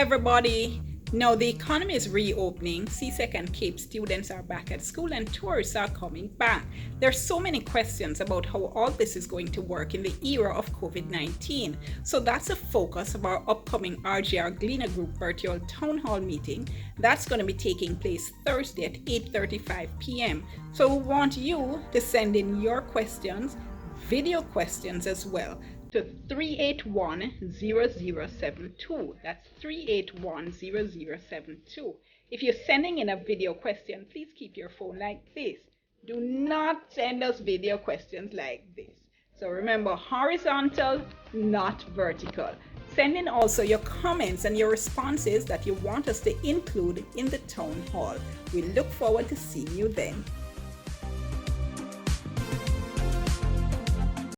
everybody. Now the economy is reopening. CSEC and CAPE students are back at school and tourists are coming back. There's so many questions about how all this is going to work in the era of COVID-19. So that's a focus of our upcoming RJRGleaner Group virtual town hall meeting. That's going to be taking place Thursday at 8:35 p.m. So we want you to send in your questions, video questions as well, to 3810072. That's 3810072. If you're sending in a video question, please keep your phone like this. Do not send us video questions like this. So remember, horizontal, not vertical. Send in also your comments and your responses that you want us to include in the town hall. We look forward to seeing you then.